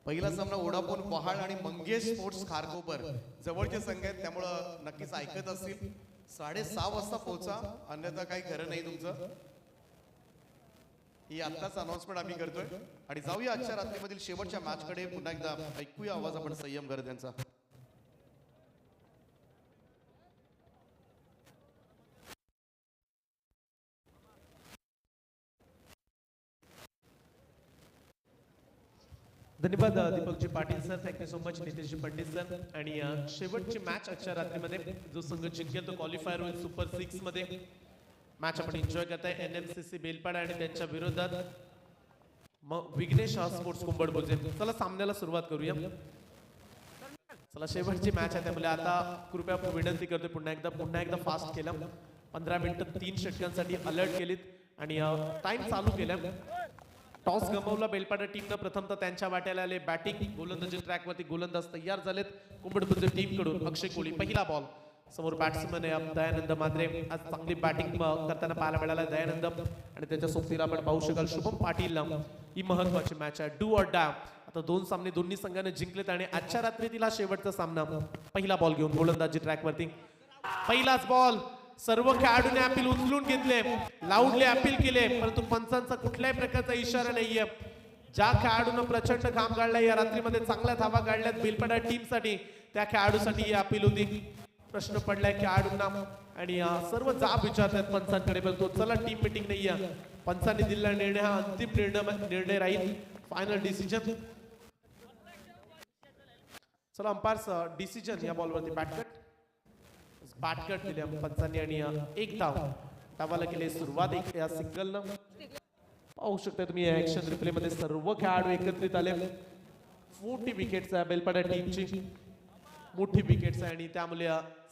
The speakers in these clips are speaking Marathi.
पहिला सामना वोडाफोन पहाड आणि मंगेश स्पोर्ट्स खारकोपर जवळचे संघ आहेत, त्यामुळं नक्कीच ऐकत असतील. 6:30 वाजता पोहोचा, अन्यथा काही खरं नाही तुमचं. ही आत्ताच अनाउन्समेंट आम्ही करतोय आणि जाऊया आजच्या रात्रीमधील शेवटच्या मॅच कडे. पुन्हा एकदा ऐकूया आवाज आपण संयम करत यांचा. धन्यवाद Deepakji Patil sir, thank you so much Niteshji Pandit sir. आणि शेवटची मॅच आजच्या रात्रीमध्ये जो संघ जिंकेल तो क्वालिफायर होईल सुपर 6 मध्ये. मॅच आपण एन्जॉय करताय NMCC बेलपाडा आणि त्यांच्या विरोधात मग विघ्नेश स्पोर्ट्स कुंभडबोजे. चला सामन्याला सुरुवात करूया. चला शेवटची मॅच आहे त्यामुळे आता कृपया विनंती करतोय पुन्हा एकदा फास्ट केलं. 15 मिनिटं 3 षटकांसाठी अलर्ट केलीत आणि टाइम चालू केला. टॉस गमावला बेलपाडा टीमनं. प्रथमतः त्यांच्या वाट्याला आले बॅटिंग. गोलंदाजी ट्रॅकवरती गोलंदाज तयार झालेत कुंभडबुद्ध टीम कडून. अक्षय कोळी पहिला बॉल. समोर बॅट्समन आहे दयानंद मात्रे. आज चांगली बॅटिंग करताना पाहायला मिळाला दयानंद आणि त्याच्या सोबतीला आपण पाहू शकाल शुभम पाटील. ही महत्वाची मॅच आहे, डू ऑर डाय. आता 2 सामने दोन्ही संघाने जिंकलेत आणि आजच्या रात्री तिला शेवटचा सामना. पहिला बॉल घेऊन गोलंदाजी ट्रॅकवरती. पहिलाच बॉल. सर्व खेळाडूंनी अपील उचलून घेतले, लाऊडली अपील केले, परंतु पंचांचा कुठल्याही प्रकारचा इशारा नाहीये. ज्या खेळाडूंना प्रचंड घाम काढलाय या रात्रीमध्ये, चांगल्या धावा काढल्यात बेलपाडा टीम साठी, त्या खेळाडूसाठी ही अपील होती. प्रश्न पडलाय खेळाडूंना आणि सर्व जाब विचारतात पंचांकडे, परंतु चला टीम मीटिंग नाहीये. पंचांनी दिलेला निर्णय हा अंतिम निर्णय राहील, फायनल डिसिजन. चला अंपायर्स डिसिजन या बॉलवरती बॅटकट दिले पंचांनी आणि 1 धाव. धावाला केली सुरुवात या सिंगलनं. पाहू शकता तुम्ही या ऍक्शन रिप्ले मध्ये सर्व खेळाडू एकत्रित आले. मोठी विकेट्स आहे बेलपाडा टीमची, मोठी विकेट्स आहे आणि त्यामुळे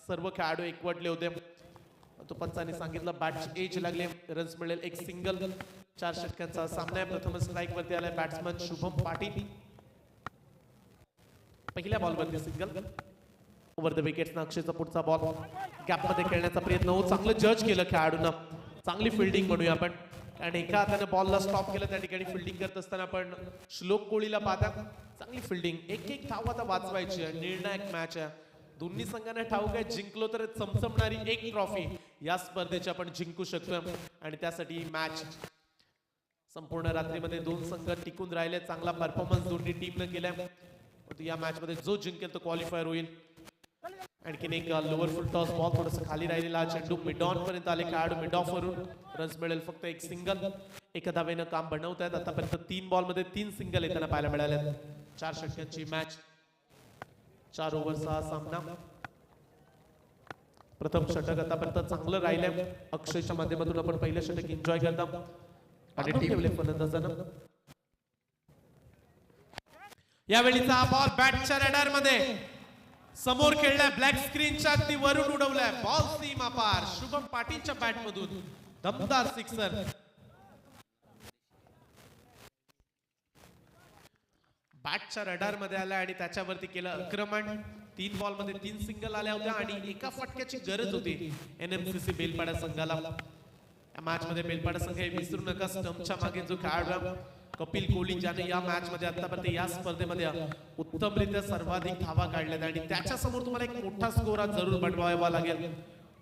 सर्व खेळाडू एकवटले होते. तो पंचांनी सांगितलं बॅटची एज लागले, रन्स मिळेल. 1 सिंगल. 4 षटकांचा सामना आहे. प्रथम स्ट्राईक वरती आलाय बॅट्समन शुभम पाटील. पहिल्या बॉल वरती सिंगल. Over the wickets. अक्षयचा पुढचा बॉल. गॅप मध्ये खेळण्याचा प्रयत्न हो, चांगलं जज केलं खेळाडूंना. चांगली फिल्डिंग म्हणूया आपण. आणि एका हाताने बॉलला स्टॉप केलं. त्या ठिकाणी फिल्डिंग करत असताना आपण श्लोक कोळीला पाहता. चांगली फिल्डिंग. एक धाव आता वाचवायची आहे. निर्णायक मॅच आहे. दोन्ही संघांना ठाऊक आहे जिंकलो तर चमचमणारी 1 ट्रॉफी या स्पर्धेची आपण जिंकू शकतो आणि त्यासाठी मॅच संपूर्ण रात्रीमध्ये 2 संघ टिकून राहिले. चांगला परफॉर्मन्स दोन्ही टीमने केलाय. या मॅच मध्ये जो जिंकेल तो क्वालिफायर होईल. आणखीन एक लोअर फुल टॉस बॉल थोडस खाली राहिलेला चेंडू मिड ऑन पर्यंत आले खेळाडू. मिड ऑफ वरून रन्स मिळेल फक्त 1 सिंगल. एका धावेनं काम बनवत आहेत. आतापर्यंत 3 बॉल मध्ये 3 सिंगल येताना पाहायला मिळाले. 4 षटकांची मॅच, 4 ओव्हरचा सामना. प्रथम षटक आतापर्यंत चांगलं राहिलंय. अक्षयच्या माध्यमातून आपण पहिलं षटक एन्जॉय करता आणि टीम फलंदाजानं यावेळीचा बॉल बॅटच्या रडार मध्ये समोर खेळलाय. ब्लॅक स्क्रीनच्या अगदी वरून उडवलाय. बॉल सीमा पार. शुभम पाटीलच्या बॅट मधून दमदार सिक्सर. बॅटच्या रडार मध्ये आला आणि त्याच्यावरती केलं आक्रमण. 3 बॉल मध्ये 3 सिंगल आल्या होत्या आणि एका फटक्याची गरज होती NMCC बेलपाडा संघाला. या मॅच मध्ये बेलपाडा संघ हे विसरू नका. स्टंपच्या मागे जो खेळाडू कपिल कोहली ज्याने या मॅच मध्ये आतापर्यंत या स्पर्धेमध्ये उत्तमरित्या सर्वाधिक धावा काढल्यात आणि त्याच्या समोर तुम्हाला एक मोठा स्कोर जरूर बनवावा लागेल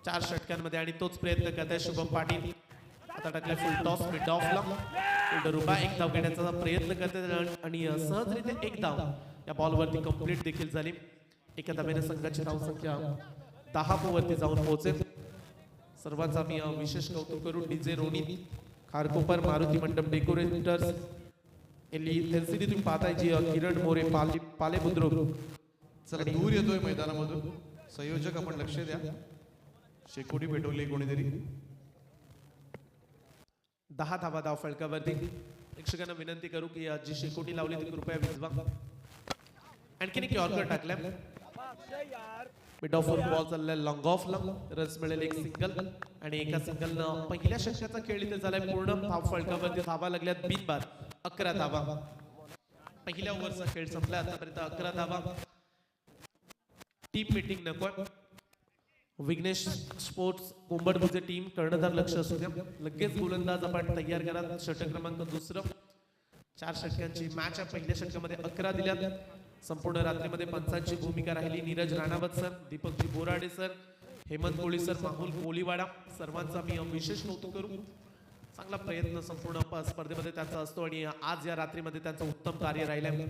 4 षटकांमध्ये आणि तोच प्रयत्न करताय शुभम पाटील. आता टाकलाय फुल टॉस मिड ऑफला. रुपा 1 धाव घेण्याचा प्रयत्न करतात आणि सहजरित्या 1 धाव या बॉलवरती कंप्लीट देखील झाली. एका धावेने संघाची धावसंख्या 10 वरती जाऊन पोहोचेल. सर्वांचा मी विशेष कौतुक करून डीजे रोनी खारकोपर, मारुती मंडप डेकोरेटर्स, एलसीडी तुम्ही पाहताय जी किरण मोरे पाले बुद्रुक. चला दूर येतोय मैदानामधून. संयोजक आपण लक्ष द्या. शेकोटी पेटवली कोणीतरी. 10 धावा धाव फलकावरती. प्रेक्षकांना विनंती करू की जी शेकोटी लावली ती कृपया विझवा. आणखीन एक यॉर्कर टाकलाय. मिड ऑफ बॉल चाललाय लॉंग ऑफला. रन्स मिळेल 1 सिंगल आणि एका सिंगलनं पहिल्या षटकाचा खेळ इथे झालाय पूर्ण. धाव फलकावरती धावा लागल्यात बिनबाद 11 धावा. पहिल्या ओव्हरचा खेळ संपला. आतापर्यंत 11 धावा. टीम मीटिंग नको. विघ्नेश स्पोर्ट्स कुंभडबुद्ध टीम कर्णधार लक्ष असू द्या. लगेच गोलंदाज आपण तयार करा. षटक क्रमांक 2. 4 षटकांची मॅच आहे. पहिल्या षटकामध्ये 11 दिल्यात. संपूर्ण रात्रीमध्ये पंचांची भूमिका राहिली नीरज राणावत सर, दीपकजी बोराडे सर, हेमंत कोळी सर, माहुल कोलीवाडा सर्वांचा मी विशेष कौतुक करू. चांगला प्रयत्न संपूर्ण स्पर्धेमध्ये त्यांचा असतो आणि आज या रात्रीमध्ये त्यांचं उत्तम कार्य राहिलंय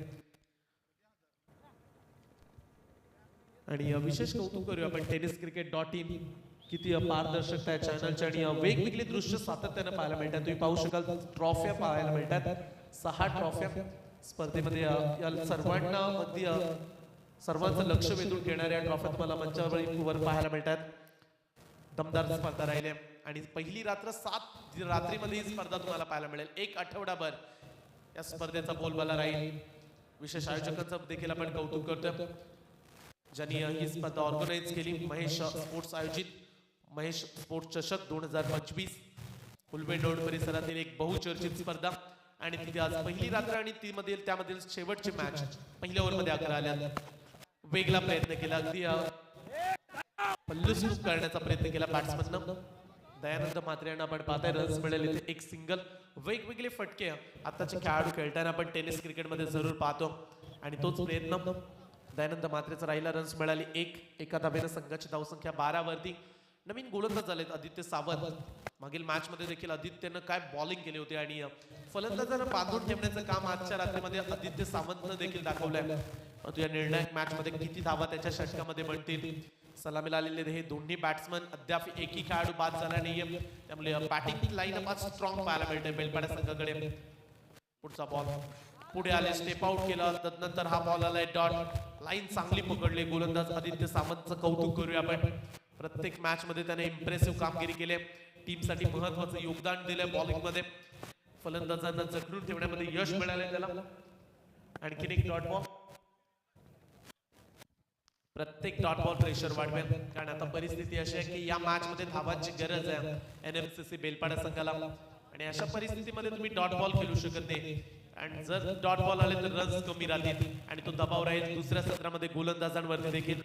आणि विशेष कौतुक करूया आपण tenniscricket.in. किती पारदर्शकता आहे चॅनलच्या आणि वेगवेगळी दृश्य सातत्यानं पाहायला मिळतात. तुम्ही पाहू शकाल ट्रॉफ्या पाहायला मिळतात. 6 ट्रॉफ्या स्पर्धेमध्ये या सर्वांना अगदी सर्वांचं लक्ष वेधून घेणाऱ्या ट्रॉफ्या तुम्हाला मंचावर पाहायला मिळतात. दमदार स्पर्धा राहिल्या आणि पहिली रात्र 7 रात्रीमध्ये ही स्पर्धा तुम्हाला पाहायला मिळेल. 1 आठवडाभर या स्पर्धेचा बोलबाला राहील. विशेष आयोजकांचं देखील आपण कौतुक करतो ज्यांनी ही स्पर्धा ऑर्गनाईज केली. महेश स्पोर्ट्स आयोजित महेश स्पोर्ट्स चषक 2025 उलवे रोड परिसरातील एक बहुचर्चित स्पर्धा आणि तिथे आज पहिली रात्र आणि त्यामधील शेवटची मॅच पहिल्या ओव्हरमध्ये 11 आल्या. वेगळा प्रयत्न केला अगदी पल्लूस्रूप करण्याचा प्रयत्न केला बॅट्समननं. दयानंद म्हात्रे यांना आपण पाहताय रन्स मिळाले इथे एक सिंगल. वेगवेगळे फटके आताचे खेळाडू खेळताना आपण टेनिस क्रिकेटमध्ये जरूर पाहतो आणि तोच प्रयत्न दयानंद म्हात्रेचा राहिला. रन्स मिळाली 1. एका धाब्याने संघाची धावसंख्या 12 वरती. नवीन गोलंदाज झालेत आदित्य सावंत. मागील मॅच मध्ये देखील आदित्यनं काय बॉलिंग केली होती आणि फलंदाजांना बांधून ठेवण्याचं काम आजच्या रात्रीमध्ये आदित्य सावंतनं देखील दाखवलंय. परंतु या निर्णायक मॅच मध्ये किती धावा त्याच्या षटकामध्ये बनतील. सलामीला आलेले हे दोन्ही बॅट्समन अद्याप एकही खेळाडू बाद झाला नाहीये. त्यामुळे बॅटिंग लाईनअप आज स्ट्रॉंग पाहायला मिळते बेलपाडा संघाकडे. पुढचा बॉल पुढे आले, स्टेप आउट केला. तदनंतर हा बॉल आलाय डॉट. लाईन चांगली पकडली. गोलंदाज आदित्य सावंतचं कौतुक करूया आपण. प्रत्येक मॅच मध्ये त्याने इम्प्रेसिव्ह कामगिरी केली. टीम साठी महत्वाचं योगदान दिलंय बॉलिंग मध्ये. फलंदाजांना जखडून ठेवण्यामध्ये यश मिळालंय त्याला. आणखीन एक डॉट बॉल. प्रत्येक डॉट बॉल प्रेशर वाढवेल कारण आता परिस्थिती अशी आहे की या मॅच मध्ये धावांची गरज आहे एनएमसीसी बेलपाडा संघाला आणि अशा परिस्थितीमध्ये तुम्ही डॉट बॉल खेळू शकत नाही. आणि जर डॉट बॉल आले तर रन्स कमी राहतील आणि तो दबाव राहील. दुसऱ्या सत्रामध्ये गोलंदाजांवरती देखील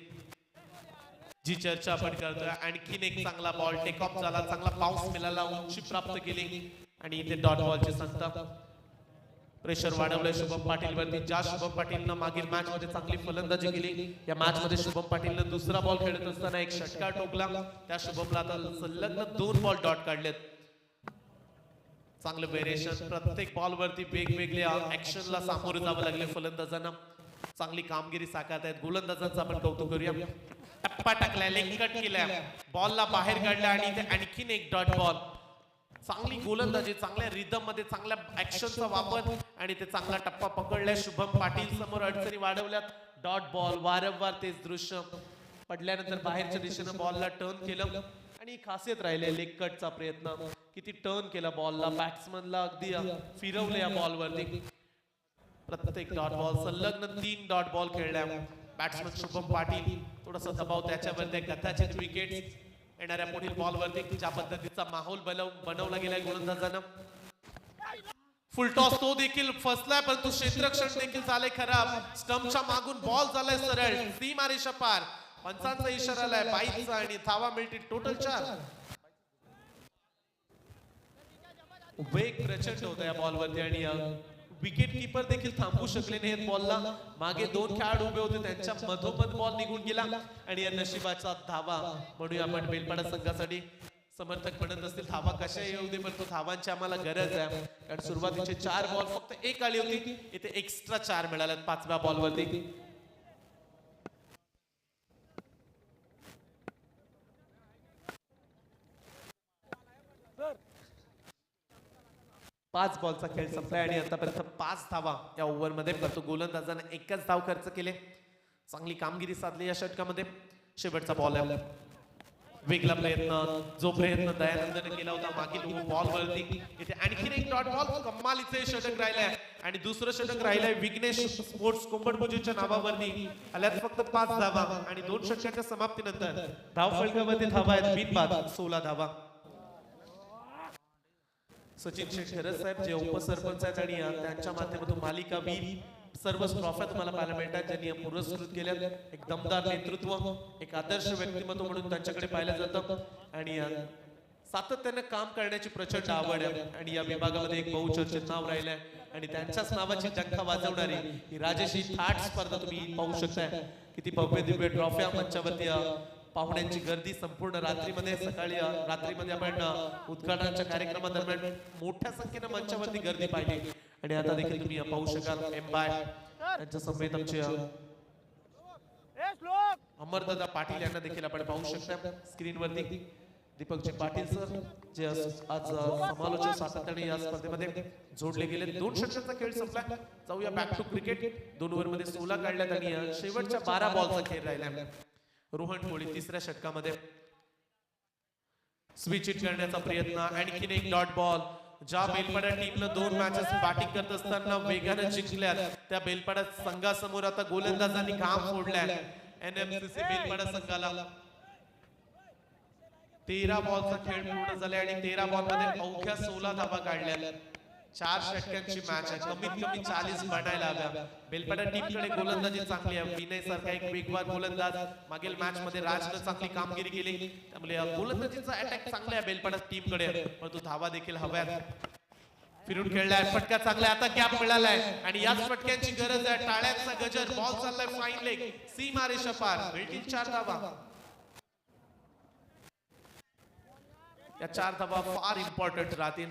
जी चर्चा आपण करतोय. आणखीन एक चांगला बॉल टेक ऑफ झाला. चांगला बाउन्स मिळाला. उंची प्राप्त केली आणि इथे डॉट बॉलची संख्या. प्रेशर वाढवलंय शुभम पाटील वरती. ज्या शुभम पाटीलनं मागील मॅच मध्ये चांगली फलंदाजी केली या मॅच मध्ये शुभम पाटीलनं दुसरा बॉल खेळत असताना एक षटकार ठोकला. त्या शुभमला आता सलग 2 बॉल डॉट काढलेत. चांगलं वेरिएशन. प्रत्येक बॉल वरती वेगवेगळ्या ऍक्शनला सामोरे जावं लागले फलंदाजांना. चांगली कामगिरी साकारतायत. गोलंदाजांचं आपण कौतुक करूया. टप्पा टाकलाय, लेग कट केलाय, बॉलला बाहेर काढला आणि इथे आणखीन एक डॉट बॉल. चांगली गोलंदाजी, चांगल्या रिदम मध्ये चांगल्या ऍक्शनचा वापर आणि ते चांगला टप्पा पकडलाय. शुभम पाटील समोर अडचणी वाढवल्यात. डॉट बॉल वारंवार तेच दृश्य. पडल्यानंतर बाहेरच्या दिशेनं बॉलला टर्न केलं आणि खासियत राहिले लेग कटचा प्रयत्न. किती टर्न केला बॉलला. बॅट्समनला अगदी फिरवले या बॉल वरती. प्रत्येक डॉट बॉल सलग 3 डॉट बॉल खेळल्या. बॅट्समन शुभम पाटील थोडासा दबाव त्याच्यावरती. कदाचित विकेट येणाऱ्या पुढील बॉल वरती ज्या पद्धतीचा माहोल बनवला गेलाय गोलंदाजांना. फुल टॉस तो देखील फसलाय परंतु क्षेत्ररक्षण देखील झालंय खराब. स्टंपच्या मागून बॉल झालाय सरळ सीमारेषा पार. पंचांचा इशारा आलाय 22चा आणि धावा मिळतील टोटल 4. वेग प्रचंड होता या बॉल वरती आणि विकेट कीपर देखील थांबू शकले नाहीत बॉलला. मागे 2 खेळाडू उभे होते त्यांच्या मधोमध बॉल निघून गेला आणि या नशिबाचा धावा म्हणूया आपण बेलपाडा संघासाठी. समर्थक म्हणत असतील धावा कशा येऊ दे पण तो धावांची आम्हाला गरज आहे कारण सुरुवातीचे 4 बॉल फक्त 1 आली होती. इथे एक्स्ट्रा 4 मिळाल्यात 5व्या बॉल वरती. पाच बॉलचा खेळ संपलाय आणि आतापर्यंत 5 धावा या ओव्हर मध्ये. परंतु गोलंदाजाने 1च धाव खर्च केले. चांगली कामगिरी साधली या षटकामध्ये. शेवटचा बॉल आहे. वेगळा प्रयत्न जो प्रयत्न दयानंदने केला होता मागील बॉल वरती. इथे आणखीन एक डॉट बॉल. कमालीचे षटक राहिलंय आणि दुसरं षटक राहिलंय विघ्नेश स्पोर्ट्स कोंबडपुजीच्या नावावरती. आल्यात फक्त 5 धावा आणि 2 षटकाच्या समाप्तीनंतर धाव फलकावरती धावा आहेत बिनबाद 16 धावा. सचिन शेखर साहेब जे उपसरपंच आहेत आणि त्यांच्या माध्यमातून मालिका वीर सर्व ट्रॉफ्या तुम्हाला पाहायला मिळतात ज्यांनी पुरस्कृत केल्या. एक दमदार नेतृत्व, एक आदर्श व्यक्तिमत्व म्हणून त्यांच्याकडे पाहिलं जातं आणि सातत्याने काम करण्याची प्रचंड आवड आहे आणि या विभागामध्ये एक बहुचर्चित नाव राहिलंय आणि त्यांच्याच नावाची डंका वाजवणारी ही राजेशी थाट स्पर्धा तुम्ही पाहू शकताय. किती भव्य दिव्य ट्रॉफ्या मंचावरती पाहुण्यांची गर्दी संपूर्ण रात्रीमध्ये सकाळी रात्रीमध्ये आपण उद्घाटनाच्या कार्यक्रमादरम्यान मोठ्या संख्येने मंचावरती गर्दी पाहिली आणि आता देखील तुम्ही पाहू शकाल एम्बाय त्यांच्या समेत आमचे अमरदादा पाटील यांना देखील आपण पाहू शकता स्क्रीनवरती. दीपकजी पाटील सर जे आज समालोचक सातत्याने या स्पर्धेमध्ये जोडले गेले. 2 षटकांचा खेळ संपला. जाऊया बॅक टू क्रिकेट. 2 ओव्हरमध्ये 16 काढल्यात आणि शेवटच्या 12 बॉलचा खेळ राहिला. रोहन कोळी तिसऱ्या षटकामध्ये स्विच हिट करण्याचा प्रयत्न. आणखीन एक डॉट बॉल. ज्या बेलपाडा टीमनं 2 मॅचेस बॅटिंग करत असताना वेगाने जिंकल्यात त्या बेलपाडा संघासमोर आता गोलंदाजांनी घाम फोडलाय. एनएमसीसी बेलपाडा संघाला 13 बॉलचा खेळ पूर्ण झाला आणि 13 बॉल मध्ये अवघ्या 16 धावा काढल्या. 4 षटकांची मॅच आहे. कमीत कमी 40 बनायला हव्या. बेलपाडा टीमकडे गोलंदाजी चांगली आहे. विनय सारखा एक वेगवान गोलंदाज. मागील मॅच मध्ये राजनं चांगली कामगिरी केली. त्यामुळे गोलंदाजीचा अटॅक चांगला आहे बेलपाडा टीमकडे. परंतु धावा देखील हव्यात. फिरून खेळलाय. फटका चांगला. आता गॅप मिळालाय आणि याच फटक्यांची गरज आहे. टाळ्यांचा गजर. बॉल चाललाय फाईन लेग. सीमा रेषा पार. भेटील 4 धावा. या 4 धावा फार इम्पॉर्टंट राहतील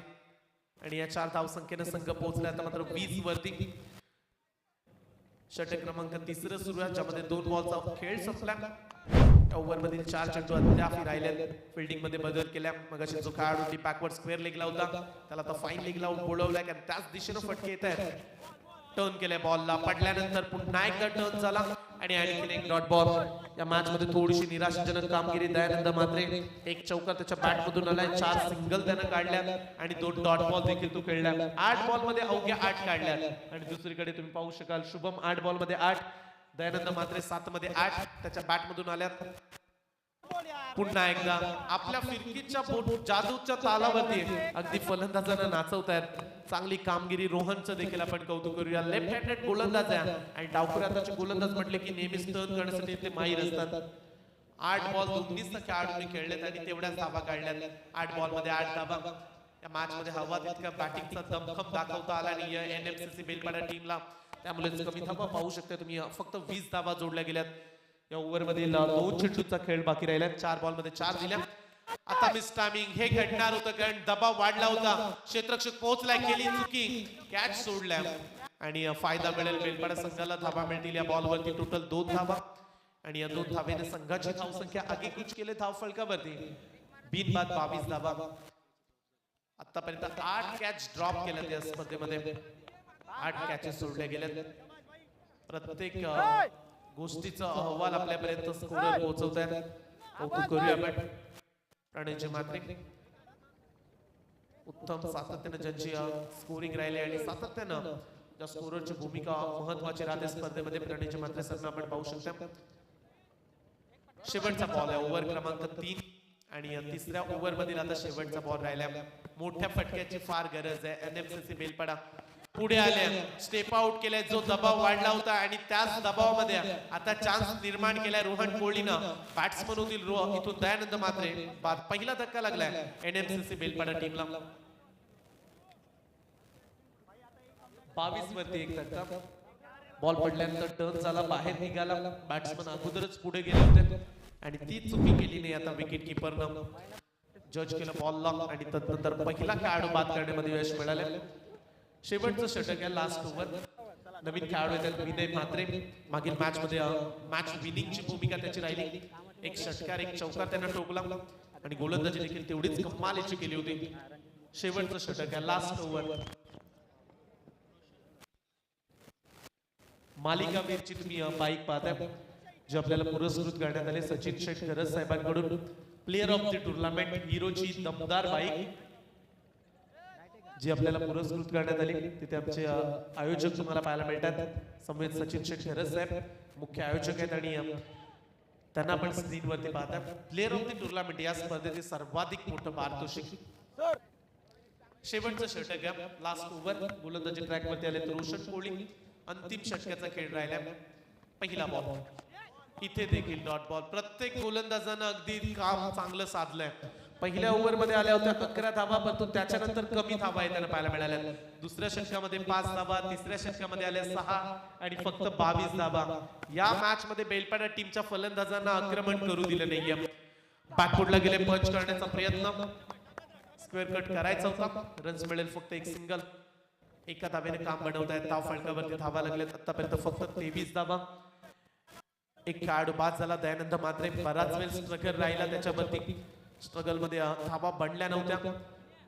आणि या 4 धाव संख्येने संघ पोहोचला आता मात्र 20 वरती. षटक क्रमांक 3 सुरू आहे ज्यामध्ये 2 बॉलचा खेळ संपला. ओव्हर मधील 4 चेंडू अद्याप राहिल्या. फिल्डिंग मध्ये बदल केल्या. मगाशी जो खेळाडू बॅकवर्ड स्क्वेअर लेगला होता त्याला आता फाईन लेगला बोलवलाय कारण त्याच दिशेने फटके येत आहेत. टर्न केले बॉलला. पडल्यानंतर पुन्हा एकदा टर्न झाला आणि आणखीन एक डॉट बॉल. या मॅच मध्ये थोडीशी निराशाजनक कामगिरी. दयानंद मात्रे एक चौकार त्याच्या बॅट मधून आलाय. 4 सिंगल त्यानं काढल्या आणि 2 डॉट बॉल देखील तो खेळला. 8 बॉल मध्ये अवघ्या 8 काढल्या आणि दुसरीकडे तुम्ही पाहू शकाल शुभम 8 बॉल मध्ये 8. दयानंद मात्रे 7 मध्ये 8 त्याच्या बॅट मधून आल्यात. पुन्हा एकदा आपल्या फिरकीच्या जादूच्या तालावरती अगदी फलंदाजांना नाचवतायत. चांगली कामगिरी. रोहनचं देखील आपण कौतुक करूया. लेफ्ट हँडेड गोलंदाज आहे आणि डावखुऱ्याचे गोलंदाज म्हटले की नेहमीच टर्न करण्यासाठी ते माहीर असतात. 8 बॉल दोन्हीच खेळाडूंनी खेळलेत आणि तेवढ्याच धावा काढल्यात. 8 बॉल मध्ये 8 धावा. या मॅच मध्ये हवा तितका बॅटिंगचा दमखम दाखवता आला आणि एनएमसीसी बेलपाडा टीमला त्यामुळे कमी धावा पाहू शकता तुम्ही. फक्त 20 धावा जोडल्या गेल्यात. या ओव्हर मधील 2 चेंडूचा खेळ बाकी राहिला. 4 बॉल मध्ये 4 दिल्या. आता मिस टायमिंग. हे घडणार होतं कारण दबाव वाढला होता. क्षेत्ररक्षक पोहोचलाय. केली चुकी. कॅच सोडल्या आणि फायदा मिळेल बेलपाडा संघाला. धावा मिळतील या बॉल वरती. टोटल 2 धावा आणि या 2 धावेने संघाची धावसंख्या आगेकूच केले धाव फलकावरती. बिनबाद 22 धावा. आतापर्यंत 8 कॅच ड्रॉप केल्यात या स्पर्धेमध्ये. 8 कॅचेस सोडल्या गेल्यात. प्रत्येक गोष्टीचा अहवाल आपल्यापर्यंत स्कोरर पोहोचवतायत. कौतुक करूया आपण प्रणयजी मात्रे. उत्तम सातत्याने ज्यांची स्कोरिंग राहिली आणि सातत्यानं त्या स्कोररची भूमिका महत्वाची राहते स्पर्धेमध्ये. प्रणयजी मात्रे सर आपण पाहू शकता. शेवटचा बॉल आहे ओव्हर क्रमांक 3 आणि तिसऱ्या ओव्हर मधील आता शेवटचा बॉल राहिला. मोठ्या फटक्याची फार गरज आहे. एनएमसीसी बेलपाडा पुढे आले. स्टेप आउट केलाय. जो दबाव वाढला होता आणि त्याच दबावामध्ये आता चान्स निर्माण केलाय रोहन कोहलीनं. बॅट्समन होतील इथून दयानंद मात्रे. पहिला धक्का लागलाय एनएमसीसी बेलपाडा टीमला. 22 वरती एक धक्का. बॉल पडल्यानंतर टर्न झाला. बाहेर निघाला. बॅट्समन अगोदरच पुढे गेले होते आणि ती चुकी केली नाही आता विकेट किपरनं. जज केलं बॉलला आणि तदनंतर पहिला खेळाडू बाद करण्यामध्ये यश मिळाले. शेवटचं षटक आहे. Last over. नवीन खेळाडू आहेत विनय म्हात्रे. मागील मॅच मध्ये मॅच विनिंगची भूमिका त्याची राहिली. एक षटकार एक चौकार त्यांना टोकला आणि गोलंदाजी देखील तेवढीच कमालीची केली होती. शेवटचं षटक आहे. Last over. मालिकावीरची तुम्ही बाईक पाहताय जे आपल्याला पुरस्कृत करण्यात आले सचिन शेठ गरज साहेबांकडून. प्लेअर ऑफ द टुर्नामेंट हिरोची दमदार बाईक जी आपल्याला पुरस्कृत करण्यात आली. तिथे आमचे आयोजक तुम्हाला पाहायला मिळतात. समवेत सचिन शेठ गरज साहेब मुख्य आयोजक आहेत आणि त्यांना आपण स्क्रीनवरती पाहतात. प्लेअर ऑफ द टुर्नामेंट या स्पर्धेतील सर्वाधिक मोठं पारितोषिक. शेवटचं षटक आहे. Last over. गोलंदाजी ट्रॅक वरती आले तर रोशन कोहली. अंतिम षटकाचा खेळ राहिला. पहिला बॉल. इथे देखील डॉट बॉल. प्रत्येक गोलंदाजानं अगदी काम चांगलं साधलंय. पहिल्या ओव्हरमध्ये आल्या होत्या 11 धावा, परंतु त्याच्यानंतर कमी धावा त्यांना पाहायला मिळाल्या. दुसऱ्या षटकामध्ये 5 धावा, तिसऱ्या षटकामध्ये आल्या 6 आणि फक्त 22 धावा. या मॅच मध्ये बेलपाडा टीमच्या फलंदाजांना आक्रमण करू दिलं नाहीये. बॅकफुटला गेले, पंच करण्याचा प्रयत्न, स्क्वेअर कट करायचा होता, रन्स मिळेल फक्त एक सिंगल. एका धावेने काम बनवतायत, धाव फलकावरती धावा लागल्यात आतापर्यंत फक्त 23 धावा. एक खेळाडू बाद झाला, दयानंद मात्रे बराच वेळ स्ट्रगल राहिला त्याच्यावरती, स्ट्रगल मध्ये धावा बनल्या नव्हत्या,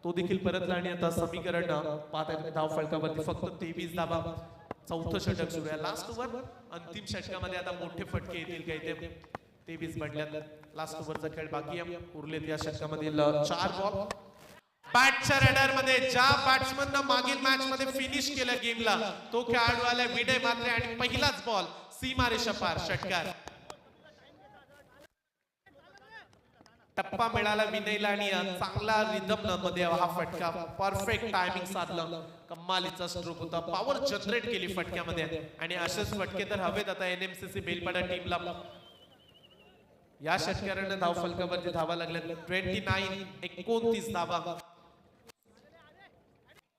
तो देखील परतला आणि आता समीकरण पाहताय धाव फलकावरती फक्त 23 धावा. चौथं षटक सुरू आहे, लास्ट ओव्हर. अंतिम षटकामध्ये आता मोठे फटके येतील का इथे. 23 बनल्यात, लास्ट ओव्हरचा खेळ बाकी आहे. उरलेत या षटकामधील 4 बॉल. बॅटच्या रडार मध्ये ज्या बॅट्समननं मागील मॅच मध्ये फिनिश केलं गेमला, तो खेळाडू आला विनय मात्रे आणि पहिलाच बॉल सीमारेषा पार, षटकार. टप्पा मिळाला विनयला आणि चांगला रिदम मध्ये हा फटका, परफेक्ट टायमिंग साधलं, कमालीचा स्ट्रोक होता, पॉवर जनरेट केली फटक्यामध्ये. आणि असेच फटके तर हवेत आता एनएमसीसी बेलपाडा टीमला. या षटकाराने धाव फलकावरती धावा लागल्या 29 धावा.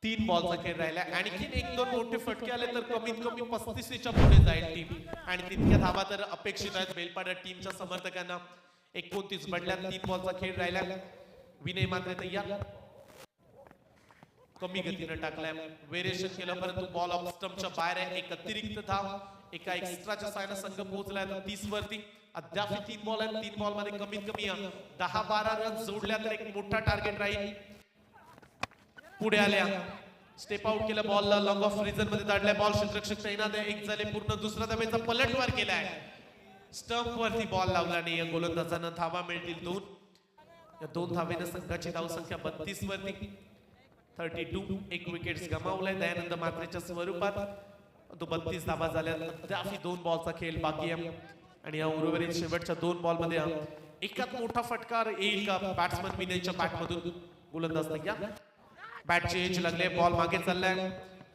3 बॉलचा खेळ राहिला, आणखीन 1-2 मोठे फटके आले तर कमीत कमी 35च्या पुढे जाईल टीम. आणि तितक्या धावा तर अपेक्षित आहेत बेलपाडा टीमच्या समर्थकांना. 29 बनल्या, 3 बॉलचा खेळ राहिला. विनय मात्र तयार, कमी गतीने टाकलाय, वेरिएशन केलं परंतु बॉल ऑफ स्टंपच्या बाहेर आहे. एक अतिरिक्त धाव, एका एक्स्ट्राच्या सायना संघ पोहोचलाय 30 वरती. अद्याप 3 बॉल आहेत, 3 बॉल मध्ये कमीत कमी 10-12 रन जोडल्या तर एक मोठा टार्गेट राहील. पुढे आल्या, स्टेप आउट केलं, बॉल लॉंग ऑफ रिजन मध्ये दाडलाय, बॉल क्षेत्ररक्षक तैनात आहे. एक झाले पूर्ण, दुसरा धावेचा पलटवार केलाय, स्टंप वरती बॉल लावला नाही. गोलंदाजांना धावा मिळतील 2. या 2 धावेने संघाची धावसंख्या 32 वरती, 32. एक विकेट्स गमावलाय दयानंद मात्रेच्या स्वरूपात, तो 32 धावा झाल्या. अद्याप 2 बॉलचा खेळ बाकी आहे. आणि या उर्वरित शेवटच्या 2 बॉल मध्ये एकात मोठा फटकार येईल का बॅट्समन विनयच्या बॅटमधून. गोलंदाज तयार, बॅटची एज लागले, बॉल मागे चाललाय,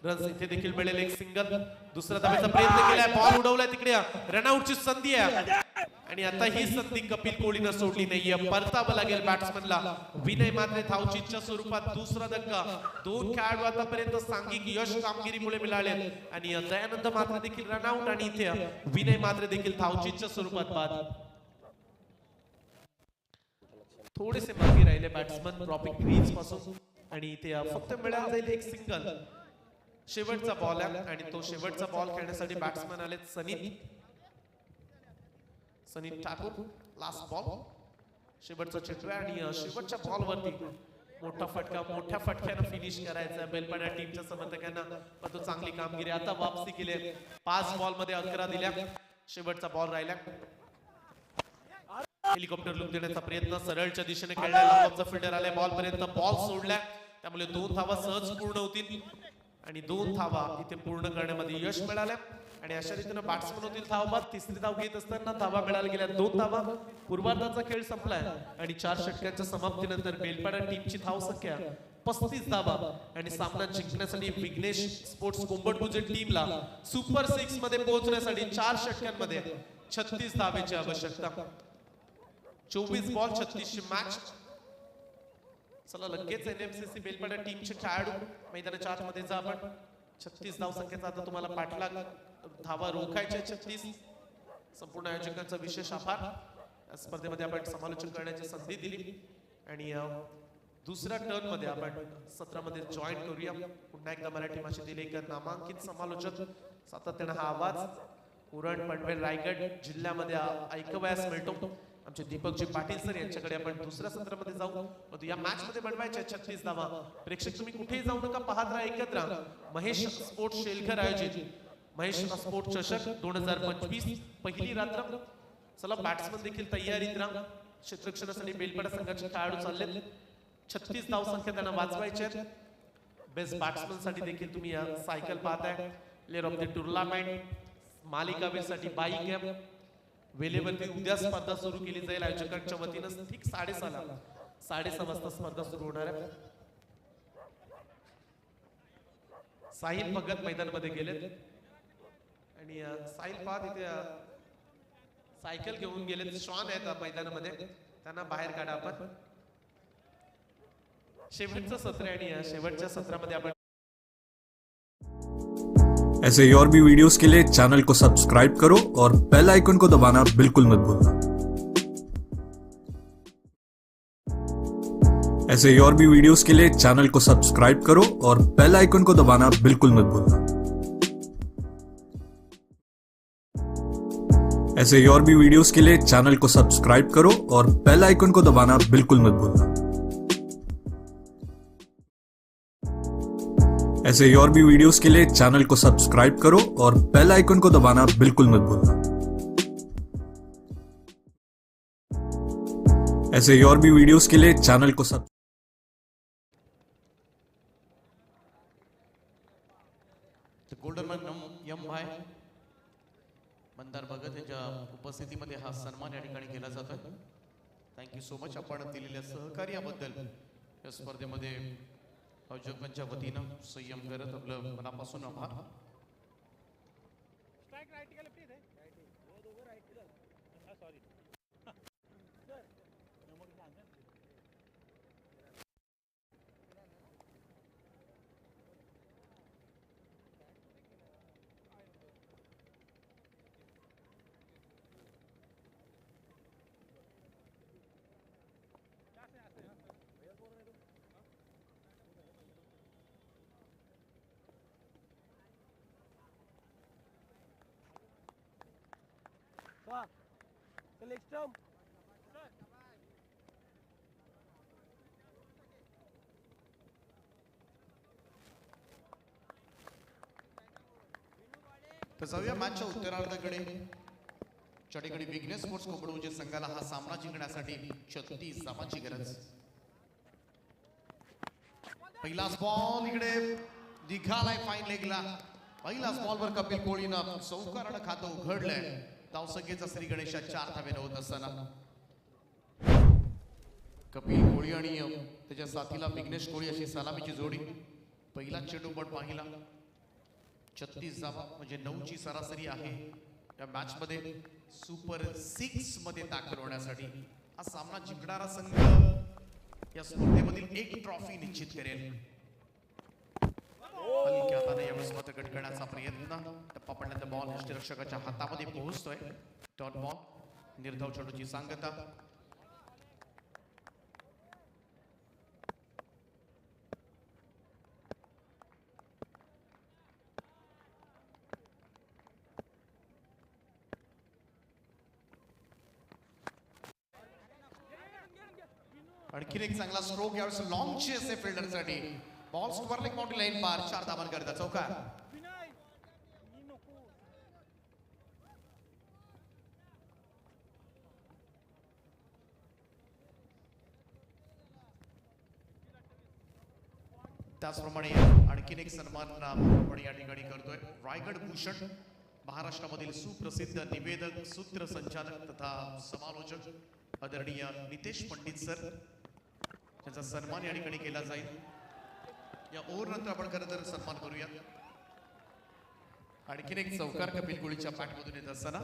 रन्स इथे देखील मिळेल एक सिंगल. दुसरा धावेचा प्रयत्न केलाय, बॉल उडवलाय तिकडे, रनआउटची संधी आहे. आणि आता ही संधी कपिल कोहलीनं सोडली नाहीये, परतावं लागेल बॅट्समनला. विनय मात्रे धावचीच्या स्वरूपात दुसरा धक्का. 2 खेळाडू आतापर्यंत सांघिक यश कामगिरीमुळे मिळाले आणि दयानंद मात्रे देखील रनआउट आणि इथे विनय मात्रे देखील धावचीच्या स्वरूपात बाद. थोडेसे मागे राहिले बॅट्समन ड्रॉपिंग क्रीज पासून आणि इथे फक्त मिळायला जाईल एक सिंगल. शेवटचा बॉल आहे आणि तो शेवटचा बॉल खेळण्यासाठी बॅट्समन आले सनी ठाकूर. लास्ट बॉल, शेवटचा चेंडू आहे आणि शेवटच्या बॉल वरती मोठा फटका, मोठ्या फटक्यानं फिनिश करायचा बेलपाडा टीमच्या समर्थकांना. पण तो चांगली कामगिरी, आता वापसी केली. 5 बॉल मध्ये 11 दिल्या, शेवटचा बॉल राहिला. हेलिकॉप्टर लुक देण्याचा प्रयत्न, सरळच्या दिशेने खेळण्याचा फिल्डर आले, बॉल पर्यंत बॉल सोडला, त्यामुळे 2 धावा सहज पूर्ण होतील. आणि 2 धावा इथे पूर्ण करण्यामध्ये यश मिळाल्या. आणि अशा रीतीने बॅट्समन होतील धावबाद. तिसरी धाव घेत असताना धावा मिळायला गेल्या 2 धावा. पूर्वार्धाचा खेळ संपलाय आणि 4 षटकांच्या समाप्तीनंतर बेलपाडा टीमची धाव संख्या 35 धावा. आणि सामना जिंकण्यासाठी विघ्नेश स्पोर्ट्स कोंबडपुजे टीमला सुपर 6 मध्ये पोहोचण्यासाठी 4 षटकांमध्ये 36 धावेची आवश्यकता. 24 बॉल 36 ची मॅच. चला लगेच एनएमसीसी बेलपाडा टीमचे खेळाडू मैदानाच्या आतमध्ये जा. आपण 36 धाव संख्येचा आता तुम्हाला पाठलाग, धावा रोखायच्या 36. संपूर्ण आयोजकांचा विशेष आभार. या स्पर्धेमध्ये आपण समालोचन करण्याची संधी दिली आणि दुसऱ्या टर्न मध्ये आपण सत्रामध्ये जॉईन करूया. पुन्हा एकदा मराठी भाषेतील एक नामांकित समालोचक, सातत्याने हा आवाज उरण पनवेल रायगड जिल्ह्यामध्ये ऐकवयास मिळतो. आमचे दीपकजी पाटील सर यांच्याकडे आपण दुसऱ्या सत्रामध्ये जाऊ. परंतु या मॅच मध्ये बनवायच्या 36 धावा. प्रेक्षक तुम्ही कुठेही जाऊ नका, पाहत राहा, ऐकत राहा. महेश स्पोर्ट्स शेलकर आयोजित महेश स्पोर्ट्स चषक 2025 पहिली रात्र. चला बॅट्समन देखील तयारीत राहा. क्षेत्ररक्षणासाठी बेलपाडा संघाचे खेळाडू चाललेत. 36 धाव संख्या त्यांना वाचवायच्या. बेस्ट बॅट्समन साठी देखील तुम्ही सायकल पाहताय. प्लेअर ऑफ द टुर्नामेंट मालिकावीरसाठी बाईक आहे. वेळेवरती उद्या स्पर्धा सुरू केली जाईल आयोजकांच्या वतीनं. ठीक 6:30 वाजता स्पर्धा सुरू होणार आहे. साहिल भगत मैदानामध्ये गेलेत आणि साहिल पाहत इथे सायकल घेऊन गेलेत. शॉन आहेत मैदानामध्ये, त्यांना बाहेर काढा आपण. शेवटचं सत्र आहे आणि या शेवटच्या सत्रामध्ये आपण ऐसे ही और भी वीडियोस के लिए चैनल को सब्सक्राइब करो और बेल आइकन को दबाना बिल्कुल मत भूलना। ऐसे ही और भी वीडियोस के लिए चैनल को सब्सक्राइब करो और बेल आइकन को दबाना बिल्कुल मत भूलना। ऐसे ही और भी वीडियोस के लिए चैनल को सब्सक्राइब करो और बेल आइकन को दबाना बिल्कुल मत भूलना। ऐसे ही और भी वीडियोस के लिए चैनल को सब्सक्राइब करो और बेल आइकन को दबाना बिल्कुल मत भूलना। ऐसे ही और भी वीडियोस के लिए चैनल को गोल्डन मॅन एम भाई मंदार भगत यांच्या उपस्थितीमध्ये हा सन्मान या ठिकाणी केला जातोय. थँक्यू सो मच आपण दिलेल्या सहकार्याबद्दल. या स्पर्धेमध्ये आयोजकांच्या वतीनं संयम करत आपलं मनापासून आभार. तर जाऊया मॅचच्या उत्तरार्धाकडे. ज्या ठिकाणी विघ्नेश स्पोर्ट्स कोंबडवंजे संघाला हा सामना जिंकण्यासाठी 36 धावांची गरज. पहिलाच बॉल इकडे निघालाय फाईन लेगला. पहिलाच बॉलवर कपिल कोळीनं चौकारानं खातं उघडलंय. धावसंख्येचा श्री गणेशा 4 धावेनं होत असताना कपिल कोळी आणि त्याच्या साथीला विघ्नेश कोळी अशी सलामीची जोडी. पहिला चेंडू पण पाहिला. 36 धावा म्हणजे 9ची सरासरी आहे या मॅच मध्ये. सुपर 6 मध्ये दाखल होण्यासाठी हा सामना जिंकणारा संघ या स्पर्धेमधील एक ट्रॉफी निश्चित करेल. हलक्या हाताने यावेळेस मात्र कट करण्याचा प्रयत्न. टप्पा पडल्यानंतर बॉल यष्टीरक्षकाच्या हातामध्ये पोहोचतोय. Dot ball. निर्धाव चेंडूची सांगता. आणखीन एक चांगला स्ट्रोक यावेळेस लॉंगची असे फिल्डरसाठी. बॉल स्क्वेअर बाउंड्री लाईन पार. 4 धावांकरिता चौकार. त्याचप्रमाणे आणखीन एक सन्मान आपण या ठिकाणी करतोय. रायगड भूषण महाराष्ट्रामधील सुप्रसिद्ध निवेदक, सूत्रसंचालक तथा समालोचक आदरणीय नितेश पंडित सर यांचा सन्मान या ठिकाणी केला जाईल. या ओव्हर नंतर आपण खरं तर सन्मान करूया. आणखीन एक चौकार कपिल कोळीच्या पॅटमधून येत असताना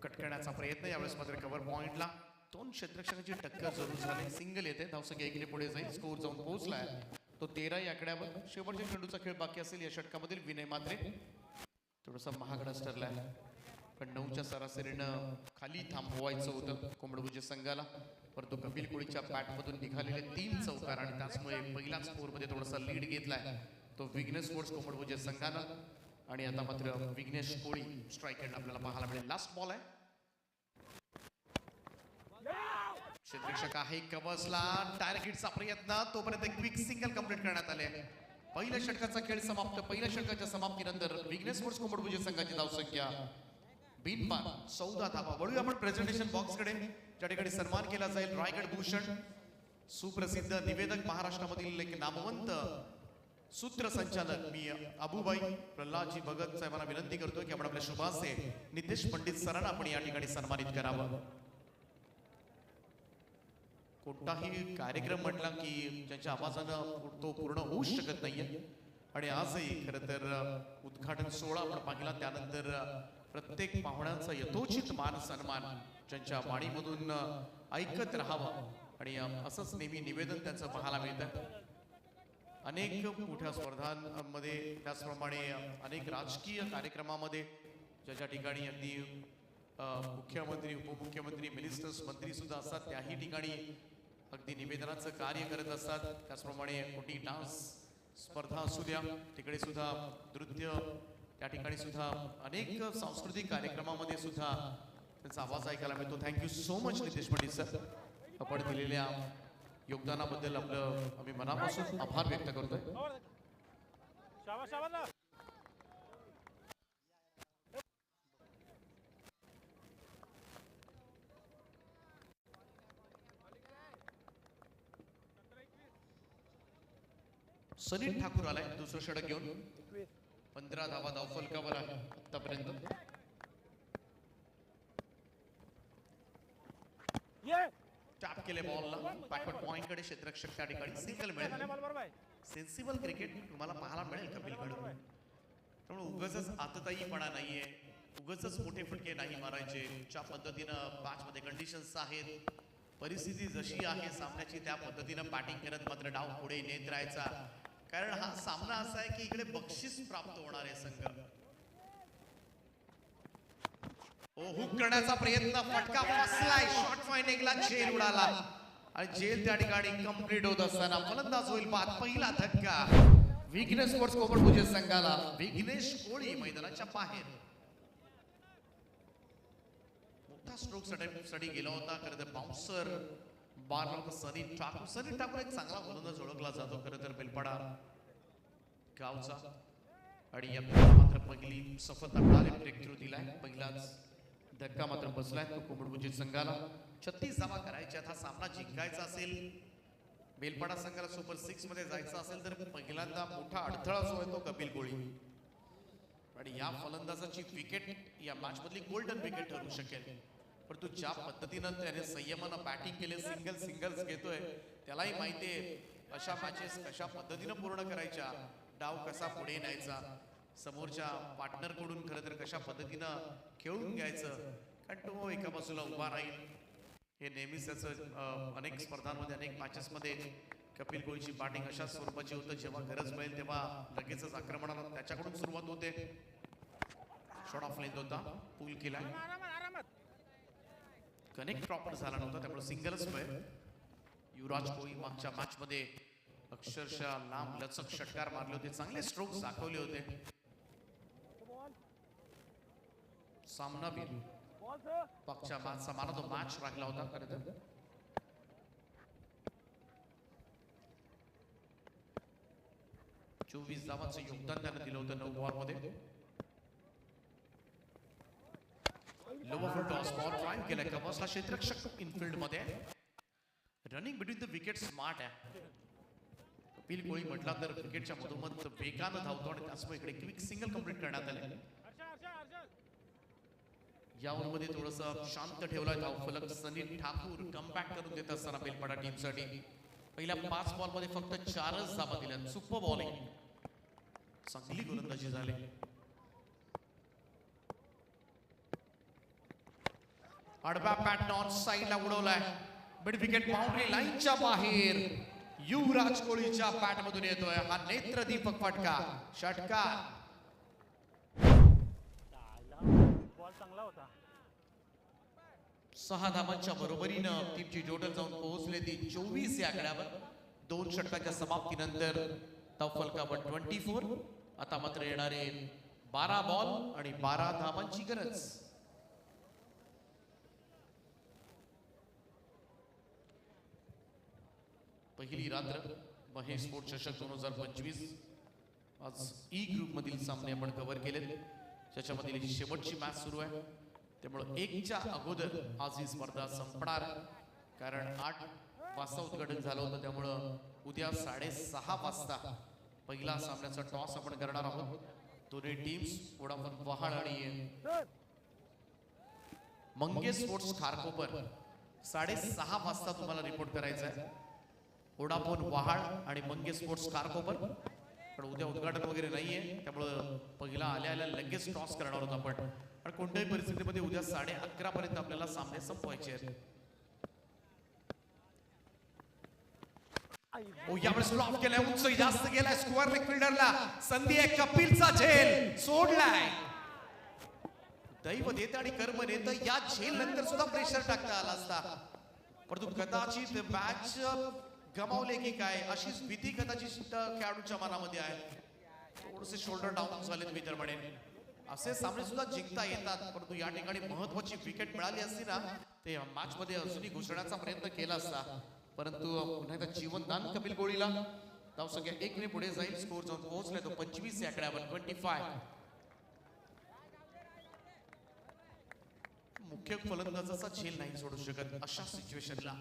कट करण्याचा प्रयत्न. यावेळेस मात्र कव्हर पॉइंटला 2 क्षेत्ररक्षकांची टक्कर जरूर झाली. सिंगल येते. धावसंख्या 1 ने पुढे जाईल. स्कोर जाऊन पोहोचलाय तो 13 या आकड्यावर. शेवटच्या चेंडूचा खेळ बाकी असेल या षटकामधील. विनय मात्रे थोडासा महागडाच ठरलाय पण 9च्या सरासरीनं खाली थांबवायचं होतं कोंबडवंजे संघाला. परंतु कपिल कोळीच्या बॅटमधून निघालेले 3 चौकार आणि त्याचमुळे पहिल्या स्कोरमध्ये थोडासा लीड घेतलाय तो विघ्नेश स्पोर्ट्स कोंबडवंजे संघानं. आणि आता मात्र विघ्नेश कोळी स्ट्राईक एंड आपल्याला पाहायला मिळेल. लास्ट बॉल आहे. क्षेत्ररक्षक आहे कवसला. डायरेक्ट हिटचा प्रयत्न. तोपर्यंत क्विक सिंगल कंप्लीट करण्यात आले. पहिल्या षटकाचा खेळ समाप्त. पहिल्या षटकाच्या समाप्तीनंतर विघ्नेश स्पोर्ट्स कोंबडवंजे संघाची धावसंख्या बिनबाद 14 धावा. वळूया आपण प्रेझेंटेशन बॉक्स कडे ज्या ठिकाणी सन्मान केला जाईल. रायगड भूषण सुप्रसिद्ध निवेदक, महाराष्ट्रामधील एक नामवंत सूत्रसंचालक मी अबुबाई प्रल्हादजी भगत साहेबांना विनंती करतोय की आपण आपल्या शुभासे नितेश पंडित सरांना आपण या ठिकाणी सन्मानित करावं. कोणताही कार्यक्रम म्हटला की ज्यांच्या आवाजानं तो पूर्ण होऊ शकत नाहीये आणि आजही खरं तर उद्घाटन सोहळा आपण पाहिला त्यानंतर प्रत्येक पाहुण्यांचा यथोचित मान सन्मान ज्यांच्या वाणीमधून ऐकत राहावं आणि असंच नेहमी निवेदन त्यांचं पाहायला मिळतं. अनेक मोठ्या स्पर्धांमध्ये त्याचप्रमाणे अनेक राजकीय कार्यक्रमामध्ये ज्या ठिकाणी अगदी मुख्यमंत्री उपमुख्यमंत्री मिनिस्टर्स मंत्री सुद्धा असतात त्याही ठिकाणी अगदी निवेदनाचं कार्य करत असतात. त्याचप्रमाणे मोठी डान्स स्पर्धा असू द्या तिकडे सुद्धा नृत्य त्या ठिकाणी सुद्धा अनेक सांस्कृतिक कार्यक्रमामध्ये सुद्धा त्यांचा आवाज ऐकायला मिळतो. Thank you so much Nitesh Pandit sir, आपण दिलेल्या योगदानाबद्दल आपलं आम्ही मनापासून आभार व्यक्त करतोय. सनी ठाकूर आलाय दुसरं षटक घेऊन. 15 धावा धावफलकावर आहे आतापर्यंत. टॅप केले बॉलला बॅकवर्ड पॉइंट कडे क्षेत्ररक्षक त्या ठिकाणी सिंगल मिळेल. सेन्सिबल क्रिकेट तुम्हाला पाहायला मिळेल कपिलकडून. त्यामुळे उगाचच आतताईपणा नाहीये, उगाचच मोठे फटके नाही मारायचे. ज्या पद्धतीनं मॅच मध्ये कंडिशन्स आहेत, परिस्थिती जशी आहे सामन्याची त्या पद्धतीनं बॅटिंग करत मात्र डाव पुढे नेत राहायचा. कारण हा सामना असा आहे की इकडे बक्षीस प्राप्त होणार आहे संघ. हुक करण्याचा प्रयत्न, फटका फसलाय, शॉर्ट फायनिंगला झेल उडाला आणि झेल त्या ठिकाणी कंप्लीट होत असताना फलंदाज होईल बाद. पहिला धक्का विघ्नेश स्पोर्ट्स कोपरभुजे संघाला. विघ्नेश कोळी मैदानाच्या बाहेर. मोठा स्ट्रोक साठी गेला होता खरं तर बाउन्सर बारला होता सनी ठाकूर. सनी ठाकूर एक चांगला गोलंदाज ओळखला जातो खरं तर बेलपाडा गावचा आणि या मात्र पहिली सफलता मिळाली, ब्रेक थ्रू दिलाय. पहिलाच धक्का मात्र बसलाय तो कोपरभुजे संघाला. 36 धावा करायच्यात. हा सामना जिंकायचा असेल, बेलपाडा संघाला सुपर 6 मध्ये जायचं असेल तर पहिल्यांदा मोठा अडथळा जो आहे तो कपिल कोळी आणि या फलंदाजाची विकेट या मॅच मधली गोल्डन विकेट ठरू शकेल. परंतु ज्या पद्धतीनं त्याने संयमानं बॅटिंग केले, सिंगल्स घेतोय, त्यालाही माहितीये अशा मॅचेस कशा पद्धतीनं पूर्ण करायच्या, डाव कसा पुढे न्यायचा, समोरच्या पार्टनर कडून खरं तर कशा पद्धतीनं खेळून घ्यायचं. कारण तो एका बाजूला उभा राहील. हे नेहमीच त्याचं अनेक स्पर्धांमध्ये अनेक मॅचेस मध्ये कपिल कोळीची बॅटिंग अशा स्वरूपाची होतं जेव्हा गरज मिळेल तेव्हा लगेचच आक्रमणाला त्याच्याकडून सुरुवात होते. शॉट ऑफ लेंथ होता, पूल केला, कनेक्ट प्रॉपर झाला नव्हता त्यामुळे सिंगलच मिळेल. युवराज कोळी मागच्या मॅच मध्ये अक्षरशः लांब लचक षटकार मारले होते, चांगले स्ट्रोक्स दाखवले होते. सामनावीर मागच्या मॅचचा मला तो मॅच राहिला होता खरं तर. चोवीस धावांचं योगदान त्यानं दिलं होतं 9 बॉल मध्ये. लोवर फुल टॉस बॉल ड्राइव्ह केलाय कवच. हा क्षेत्ररक्षक इनफिल्ड मध्ये running between the wicket smart आहे. कपिल कोळी म्हटला तर विकेटच्या मधोमध वेगानं धावतो आणि त्याचमुळे इकडे क्विक सिंगल कंप्लीट करण्यात आले. या ओव्हरमध्ये थोडंसं शांत ठेवलाय धावफलक. सनी ठाकूर कमबॅक करून देत असताना बेलपाडा टीमसाठी पहिल्या 5 बॉल मध्ये फक्त 4च धावा दिल्या. सुपर बॉलिंग, चांगली गोलंदाजी झाली. आडव्या पॅट ऑन साइडला उडवलाय, मिड विकेट बाउंड्री लाईनच्या बाहेर. युवराज कोळीच्या पॅट मधून येतोय हा नेत्रदीपक फटका. षटकार चांगला होता. 6 धावांच्या बरोबरीनं टीमची टोटल जाऊन पोहोचले ती 24 या आकड्यावर. 2 षटकांच्या समाप्तीनंतर धावफलकावर 24. आता मात्र येणारे 12 बॉल आणि 12 धावांची गरज. पहिली रात्र महेश स्पोर्ट चषक 2025. आज ई ग्रुप मधील सामने आपण कव्हर केलेत, ज्याच्यामधील ही शेवटची मॅच सुरू आहे. त्यामुळे 1च्या अगोदर आज ही स्पर्धा संपणार, कारण 8 वाजता उद्घाटन झालं होतं. त्यामुळं उद्या 6:30 वाजता पहिला सामन्याचा टॉस आपण करणार आहोत. दोन्ही टीम्स वोडाफोन वहाड आणि मंगेश स्पोर्ट्स खारकोपर 6:30 वाजता तुम्हाला रिपोर्ट करायचा आहे. वोडाफोन वहाड आणि मंगेश स्पोर्ट्स खारकोपर. पण उद्या उद्घाटन वगैरे नाहीये, त्यामुळं पहिला आल्या लगेच टॉस करणार आहोत आपण. आणि कोणत्याही परिस्थितीमध्ये उद्या 11:30 पर्यंत आपल्याला सामने संपवायचे आहेत. यावेळेस ब्लॉक केलाय, उंच जास्त गेलाय, स्क्वेअर लेग फिल्डरला संधी आहे. कपिलचा झेल सोडलाय. दैव देत आणि कर्म नेत. या झेल नंतर सुद्धा प्रेशर टाकता आला असता, परंतु कदाचित मॅच गमावले की काय अशीच भीती कदाचित खेळाडूच्या मनामध्ये आहे. थोडेसे शोल्डर डाऊन झालेत मी तर म्हणेन. असे सामने सुद्धा जिंकता येतात, परंतु या ठिकाणी महत्वाची विकेट मिळाली असती ना, ते मॅच मध्ये अजूनही घुसण्याचा प्रयत्न केला असता. परंतु पुन्हा एकदा जीवनदान कपिल गोळीला. धावसंख्या 1 ने पुढे जाईल. स्कोर जाऊन पोहोचलाय तो 25 या आकड्यावर. 25. मुख्य फलंदाजाचा झेल नाही सोडू शकत अशा सिच्युएशनला.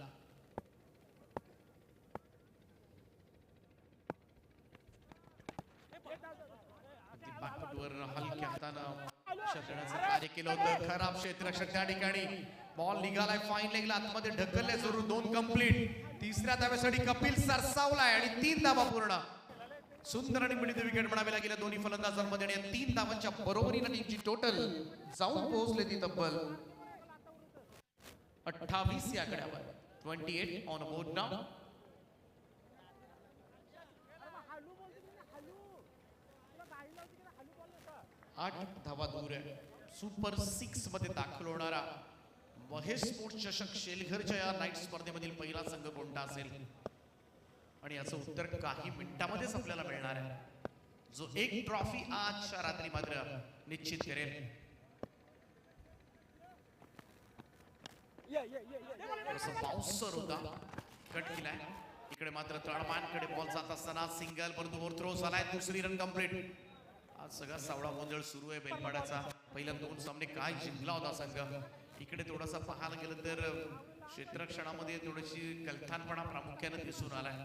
बॅकफुटवर हलक्या हातानं क्षेत्ररक्षणाचं कार्य केलं होतं. खराब क्षेत्ररक्षक त्या ठिकाणी. बॉल निघालाय फाईन लेगला, आतमध्ये ढकलले जरूर. 2 कंप्लीट. तिसऱ्या धाव्यासाठी कपिल सरसावलाय आणि 3 धावा पूर्ण. सुंदर आणि मिळती विकेट म्हणावी लागेल दोन्ही फलंदाजांमध्ये. आणि 3 धावांच्या बरोबरीने टीमची टोटल जाऊन पोहोचले ती तब्बल 28 या आकड्यावर. 28 ऑन बोर्ड नाव. 8 धावा दूर आहे. सुपर 6 मध्ये दाखल होणारा महेश स्पोर्ट्स चषक शेलघरच्या या नाईट स्पर्धेमधील पहिला संघ कोणता असेल? आणि याचं उत्तर काही मिनिटांमध्येच आपल्याला मिळणार आहे. जो एक ट्रॉफी आजच्या रात्री मात्र निश्चित करेल. बाउन्सर होता, कट केलाय. इकडे मात्र तळमानकडे बॉल जात असताना सिंगल, परंतु ओव्हर थ्रो झालाय. दुसरी रन कंप्लीट. आज सगळा सावळा गोंधळ सुरू आहे बेलपाड्याचा. पहिल्या 2 सामने काय जिंकला होता संघ. इकडे थोडासा पाहायला गेलं तर क्षेत्ररक्षणामध्ये थोडीशी कलथानपणा प्रामुख्याने दिसून आलाय.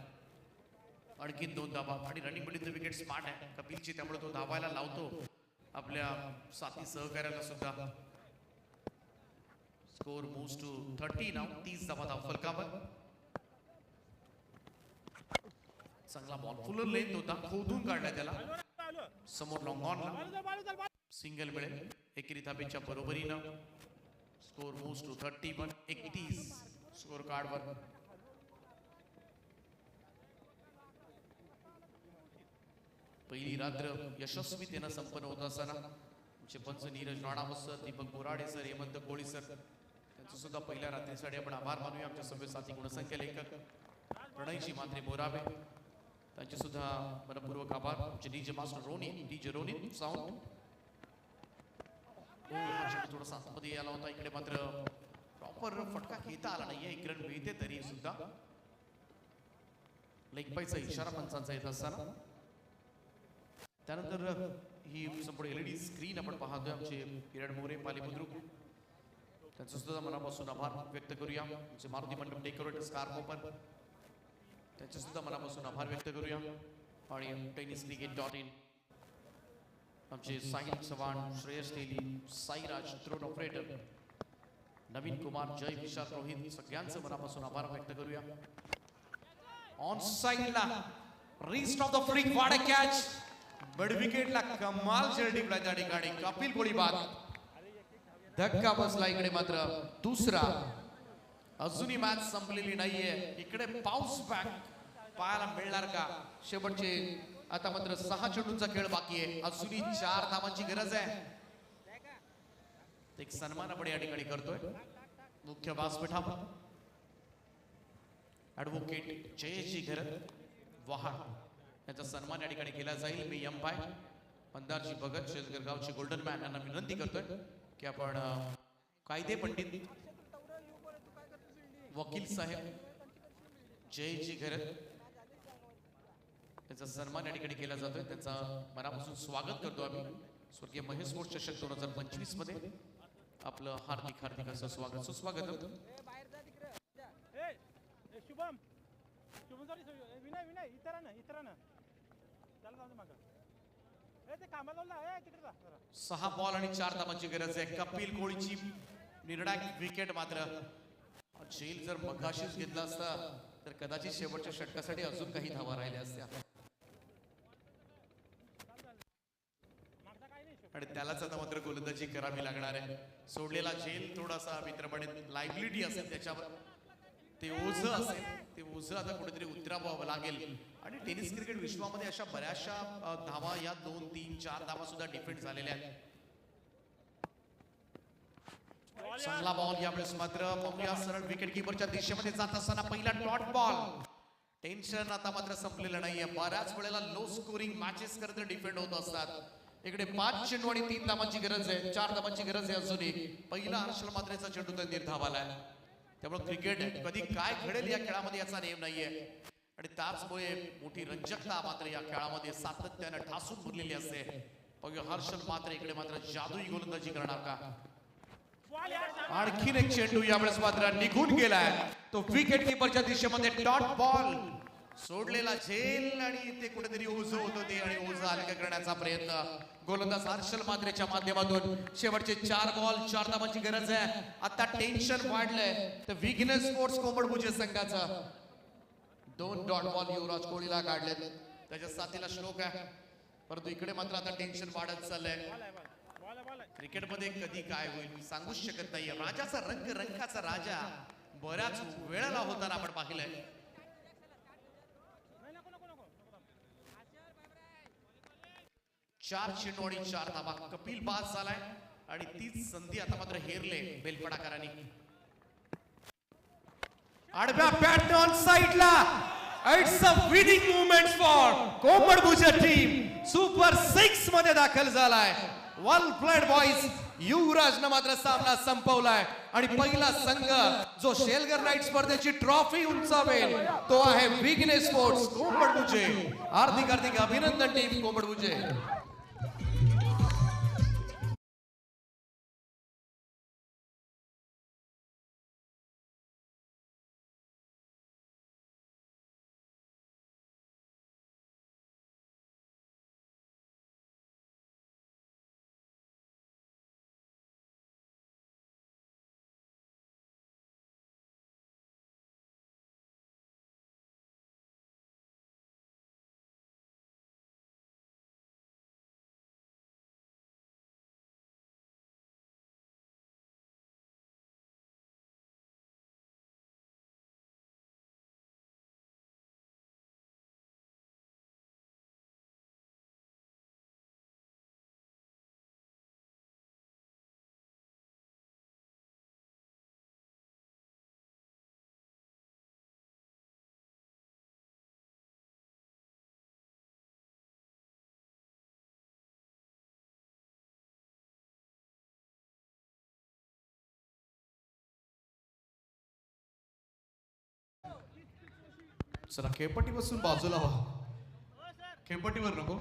आणखी 2 धावा आणि रनिंग मिडल विकेट स्मार्ट आहे कपिलची, त्यामुळे तो धावायला लावतो आपल्या साथी सहकार्याला सुद्धा. स्कोर मूव्स टू 30 नाव. 30 धावा धाव फलकावर. चांगला बॉल फुलर लेंथ होता, खोदून काढला त्याला. समोर लॉंग ऑनला सिंगल मिळेल. एकेरी धाबेच्या बरोबरीनं. Score moves to 31. 31 स्कोर कार्डवर. पहिली रात्र यशस्वीतेनं संपन्न होत असताना आमचे पंच नीरज राणावत सर, दीपक बोराडे सर, हेमंत कोळी सर, त्यांचं सुद्धा पहिल्या रात्रीसाठी आपण आभार मानूया. आमच्या सभ्य साथी गुणसंख्या लेखक प्रणयजी मात्रे बोराबे, त्यांचे सुद्धा मनपूर्वक आभार. आमचे डीजे मास्टर डीजे रोनी साऊंड. थोडासा आतमध्ये आला होता. इकडे मात्र प्रॉपर फटका घेता आला नाहीये. एक रन मिळते तरी सुद्धा. लेग बायचा इशारा पंचांचा येत असताना त्यानंतर ही संपूर्ण एलईडी स्क्रीन आपण पाहतोय. आमचे किरण मोरे, पाली बुद्रुक, त्यांचं सुद्धा मनापासून आभार व्यक्त करूया. आमचे मारुती मंडप डेकोरेटर्स कारकोपर, त्यांचे सुद्धा मनापासून आभार व्यक्त करूया. आणि टेनिस क्रिकेट.in आमचे साहिल चव्हाण, श्रेयस तेली, साईराज थ्रोन ऑपरेटर, नवीन कुमार, जय विशाल, रोहित, सगळ्यांचं मनापासून आभार व्यक्त करूया. ऑन साइडला wrist off the flick, what a catch. Mid विकेटला कमाल झेल टिपला त्या ठिकाणी. कपिल गोळीबार. धक्का बसला इकडे मात्र दुसरा. अजूनही मॅच संपलेली नाहीये. इकडे बाउन्स बॅक पाहायला मिळणार का? शेवटचे आता मात्र 6 चेंडूंचा खेळ बाकी आहे. अजूनही 4 धावांची गरज आहे. एक सन्मान आपण या ठिकाणी करतोय मुख्य व्यासपीठावर. ऍडव्होकेट जयजी घरत वहाड याचा सन्मान या ठिकाणी केला जाईल. मी umpire Mandarji Bhagat, शेजगरगावचे golden man यांना विनंती करतोय की आपण कायदे पंडित वकील साहेब जयजी घरत याचा सन्मान या ठिकाणी केला जातोय. त्यांचा मनापासून स्वागत करतो आम्ही. स्वर्गीय महेश स्पोर्ट्स चषक 2025 मध्ये आपलं हार्दिक हार्दिक असं स्वागत सुस्वागत. शुभम शुभम सॉरी विनय विनय इतरांना त्याला जाऊ दे मागं. ए ते कामाला लावलं, ए तिकडे जा जरा. 6 बॉल आणि 4 धावांची गरज आहे. कपिल कोळीची निर्णायक विकेट मात्र झेल जर मघाशीच घेतला असता तर कदाचित शेवटच्या षटकासाठी अजून काही धावा राहिल्या असत्या मागचा काही नाही. आणि त्यालाच आता मात्र गोलंदाजी करावी लागणार आहे. सोडलेला झेल थोडासा मित्रपणे लायबिलिटी असेल त्याच्यावर, ते ओझं असेल, ते ओझं आता कुठेतरी उतरावावं लागेल. आणि टेनिस क्रिकेट विश्वामध्ये अशा बऱ्याचशा धावा या 2, 3, 4 धावा सुद्धा डिफेंड झालेल्या आहेत. चांगला बॉल यावेळेस मात्र पाहूया सरळ विकेट किपरच्या दिशेमध्ये जात असताना पहिला डॉट बॉल. टेन्शन आता मात्र संपलेलं नाहीये. बऱ्याच वेळेला लो स्कोरिंग मॅचेस करत डिफेंड होत असतात. इकडे 5 चेंडू आणि 3 धावांची गरज आहे, 4 धावांची गरज आहे अजूनही. पहिला हर्षल मात्रेचा चेंडू तर निर्धावाला. त्यामुळे क्रिकेट कधी काय घडेल या खेळामध्ये याचा नेम नाहीये. आणि त्याचमुळे मोठी रंजकता मात्र या खेळामध्ये सातत्यानं ठासून भरलेली असते. पाहूया हर्षल मात्र इकडे मात्र जादुई गोलंदाजी करणार का. आणखीन एक चेंडू यावेळेस मात्र निघून गेलाय. तो विकेट किपरच्या दिशेमध्ये डॉट बॉल. सोडलेला झेल आणि ते कुठेतरी ओझं होतं ते, आणि ओझं हलकं करण्याचा प्रयत्न गोलंदाज हर्षल मात्रेच्या माध्यमातून. शेवटचे 4 बॉल 4 धावांची गरज आहे. आता टेन्शन वाढलंय तर विघ्नेश स्पोर्ट्स कोंबडभुजे संघाचं 2 डॉट बॉल युवराज कोहलीला काढलेत. त्याच्या साथीला श्लोक आहे, परंतु इकडे मात्र आता टेन्शन वाढत चाललंय. क्रिकेटमध्ये कधी काय होईल सांगूच शकत नाही. राजाचा रंग, रंगाचा राजा बऱ्याच वेळेला होताना आपण पाहिलंय. 4 चेंडू आणि 4 धावा. कपिल बाद झालाय आणि तीच संधी आता मात्र हेरले बेलपडाकरांनी. आडव्या बॅट ऑन साइडला. It's a winning movement for Kombadbhuje team. Super 6 मध्ये दाखल झालाय. वेल प्लेड बॉयज. युवराजनं मात्र सामना संपवलाय आणि पहिला संघ जो शेलगर नाईट स्पर्धेची ट्रॉफी उंचावेल तो आहे विघ्नेश स्पोर्ट्स कोंबडभुजे. हार्दिक हार्दिक अभिनंदन टीम कोंबडभुजे. चला खेळपट्टी बसून बाजूला व्हा. खेळपट्टीवर नको.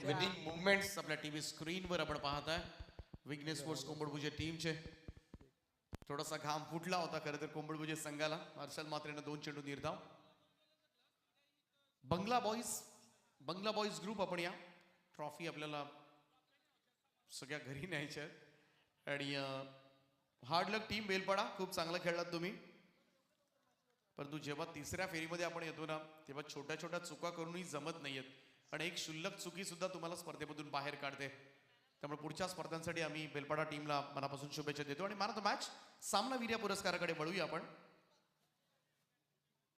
विनिंग मुवमेंट्स आपल्या टीव्ही स्क्रीनवर आपण पाहताय. विघ्नेश स्पोर्ट्स कोंबडभुजे टीमचे. थोडासा घाम फुटला होता खरं तर कोंबडभुजे संघाला. हर्षल मात्रेनं 2 चेंडू निर्धाव. बंगला बॉईज ग्रुप आपण या ट्रॉफी आपल्याला सगळ्या घरी न्यायच्या आहेत. आणि हार्ड लक टीम बेलपाडा, खूप चांगलं खेळलात तुम्ही. परंतु जेव्हा तिसऱ्या फेरीमध्ये आपण येतो ना तेव्हा छोट्या छोट्या चुका करूनही जमत नाहीयेत. आणि एक क्षुल्लक चुकी सुद्धा तुम्हाला स्पर्धेमधून बाहेर काढते. त्यामुळे पुढच्या स्पर्धांसाठी आम्ही बेलपाडा टीमला मनापासून शुभेच्छा देतो. आणि मॅन ऑफ द मॅच सामनावीर या पुरस्काराकडे वळूया आपण.